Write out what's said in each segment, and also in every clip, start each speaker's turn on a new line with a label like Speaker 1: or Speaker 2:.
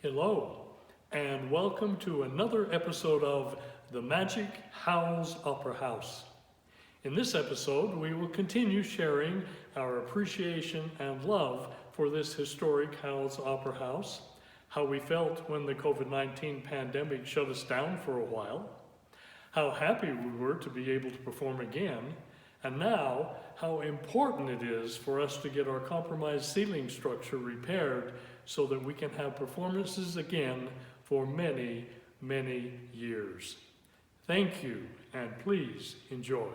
Speaker 1: Hello, and welcome to another episode of the Magic Howells Opera House. In this episode, we will continue sharing our appreciation and love for this historic Howells Opera House, how we felt when the COVID-19 pandemic shut us down for a while, how happy we were to be able to perform again, and now how important it is for us to get our compromised ceiling structure repaired so that we can have performances again for many, many years. Thank you, and please enjoy.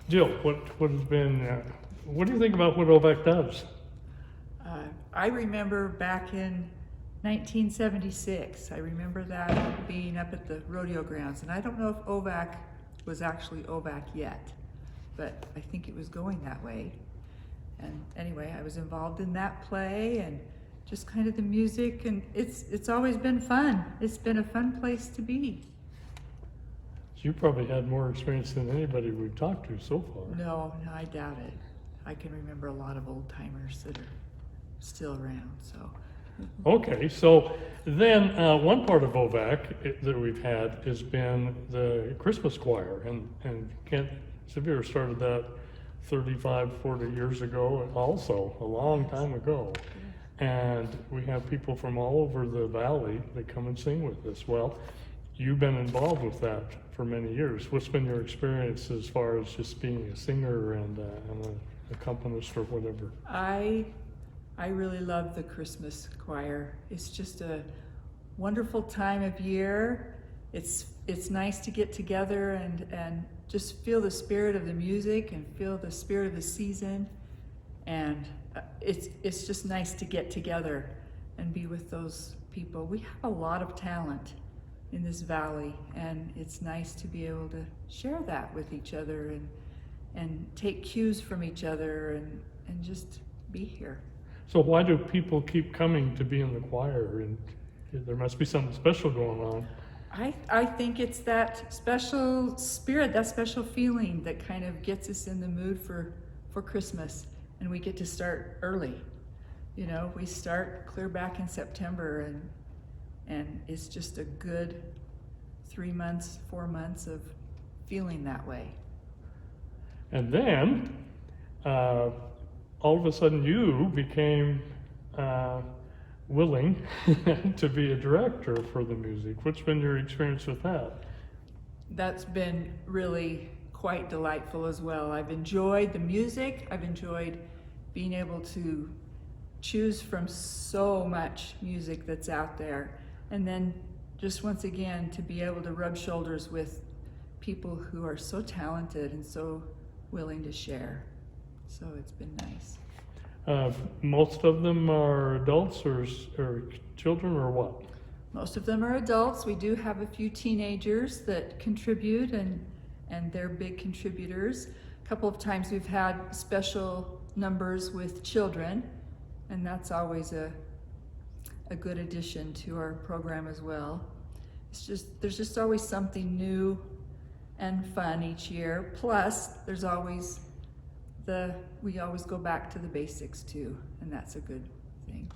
Speaker 1: Jill, what do you think about what OVAC does?
Speaker 2: I remember back in 1976, I remember that being up at the rodeo grounds, and I don't know if OVAC was actually OVAC yet, but I think it was going that way. And anyway, I was involved in that play and just kind of the music, and it's always been fun. It's been a fun place to be.
Speaker 1: You probably had more experience than anybody we've talked to so far.
Speaker 2: No, I doubt it. I can remember a lot of old timers that are still around, so.
Speaker 1: Okay, so then one part of OVAC that we've had has been the Christmas choir, and Kent Sevier started that 35, 40 years ago also, a long time ago. And we have people from all over the valley that come and sing with us. Well, you've been involved with that for many years. What's been your experience as far as just being a singer and an accompanist or whatever?
Speaker 2: I really love the Christmas choir. It's just a wonderful time of year. It's nice to get together and just feel the spirit of the music and feel the spirit of the season. And it's just nice to get together and be with those people. We have a lot of talent in this valley, and it's nice to be able to share that with each other and take cues from each other and just be here.
Speaker 1: So why do people keep coming to be in the choir? And there must be something special going on.
Speaker 2: I think it's that special spirit, that special feeling that kind of gets us in the mood for Christmas. And we get to start early. You know, we start clear back in September, and it's just a good 3 months, 4 months of feeling that way.
Speaker 1: And then, all of a sudden you became willing to be a director for the music. What's been your experience with that?
Speaker 2: That's been really quite delightful as well. I've enjoyed the music. I've enjoyed being able to choose from so much music that's out there. And then just once again, to be able to rub shoulders with people who are so talented and so willing to share. So it's been nice.
Speaker 1: Most of them are adults or children or what?
Speaker 2: Most of them are adults. We do have a few teenagers that contribute, and they're big contributors. A couple of times we've had special numbers with children, and that's always a good addition to our program as well. There's just always something new and fun each year. Plus, there's always we always go back to the basics too, and that's a good thing.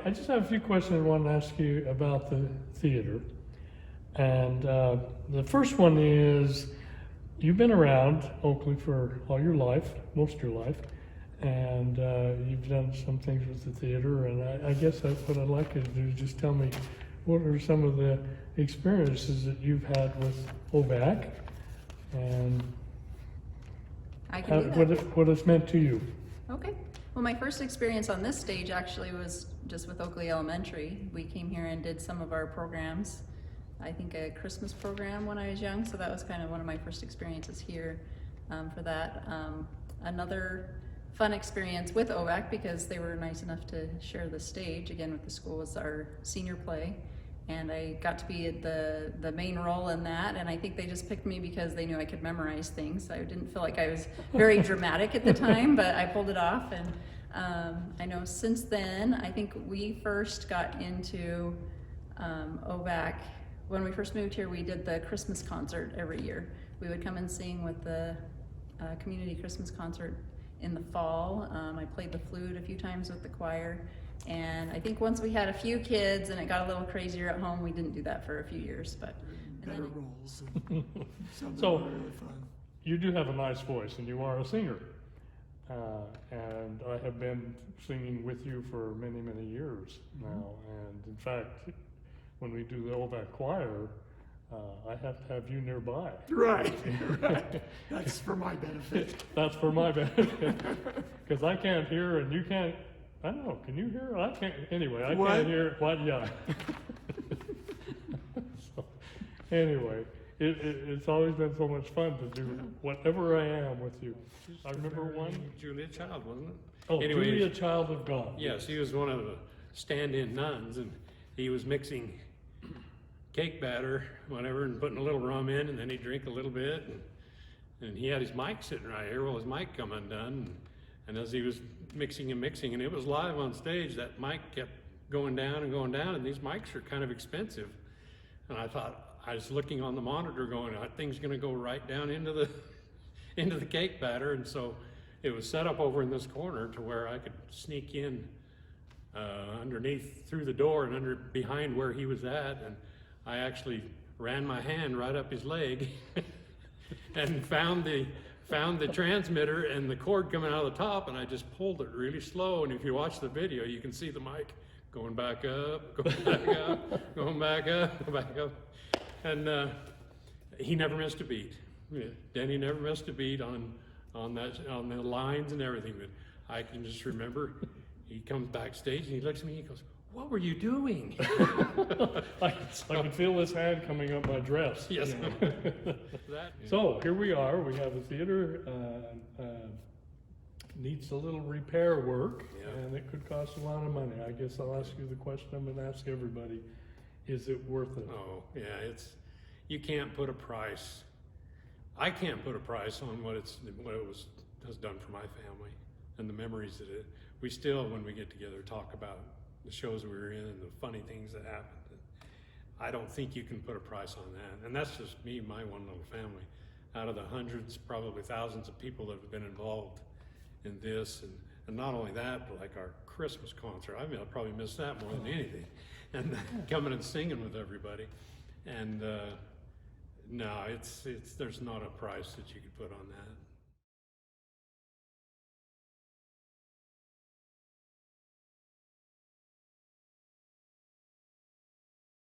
Speaker 1: I just have a few questions I want to ask you about the theater. And the first one is, you've been around Oakley for all your life, most of your life, and you've done some things with the theater, and I guess that's what I'd like you to do, is just tell me what are some of the experiences that you've had with OVAC, and what it's meant to you.
Speaker 3: Okay. Well, my first experience on this stage actually was just with Oakley Elementary. We came here and did some of our programs. I think a Christmas program when I was young, so that was kind of one of my first experiences here for that. Another fun experience with OVAC because they were nice enough to share the stage again with the school as our senior play. And I got to be the main role in that, and I think they just picked me because they knew I could memorize things. I didn't feel like I was very dramatic at the time, but I pulled it off. And I know since then, I think we first got into OVAC. When we first moved here, we did the Christmas concert every year. We would come and sing with the community Christmas concert in the fall. I played the flute a few times with the choir. And I think once we had a few kids and it got a little crazier at home, we didn't do that for a few years. But
Speaker 4: Better roles. And some
Speaker 1: So-
Speaker 4: that were really fun.
Speaker 1: You do have a nice voice, and you are a singer. And I have been singing with you for many, many years now. And in fact, when we do the OVAC choir, I have to have you nearby.
Speaker 4: Right, right. That's for my benefit.
Speaker 1: That's for my benefit. Because I can't hear and you can't. I don't know, can you hear? I can't. Anyway, I
Speaker 4: What?
Speaker 1: can't hear. What? Yeah. So, anyway, it's always been so much fun to do whatever I am with you. I remember one.
Speaker 5: Julia Child, wasn't it?
Speaker 1: Oh,
Speaker 5: Anyway,
Speaker 1: Julia, Child of God.
Speaker 5: Yes, he was one of the stand-in nuns, and he was mixing cake batter, whatever, and putting a little rum in, and then he'd drink a little bit, and he had his mic sitting right here. Well, his mic come undone, and as he was mixing, and it was live on stage, that mic kept going down, and these mics are kind of expensive. And I thought, I was looking on the monitor going, that thing's gonna go right down into the into the cake batter, and so it was set up over in this corner to where I could sneak in underneath through the door and behind where he was at, and I actually ran my hand right up his leg and found the transmitter and the cord coming out of the top, and I just pulled it really slow. And if you watch the video, you can see the mic going back up, going back up, going back up, going back up, and he never missed a beat. Denny never missed a beat on the lines and everything. But I can just remember he comes backstage and he looks at me and he goes, "What were you doing?"
Speaker 1: I can feel his hand coming up my dress.
Speaker 5: Yes. That.
Speaker 1: So here we are. We have a theater needs a little repair work,
Speaker 5: Yeah.
Speaker 1: and it could cost a lot of money. I guess I'll ask you the question I'm going to ask everybody: is it worth it?
Speaker 5: Oh, yeah, you can't put a price. I can't put a price on what it has done for my family and the memories that we still, when we get together, talk about the shows we were in and the funny things that happened. I don't think you can put a price on that. And that's just me, my one little family. Out of the hundreds, probably thousands of people that have been involved in this, and not only that, but like our Christmas concert. I mean, I probably missed that more than anything. And coming and singing with everybody. And no, there's not a price that you could put on that.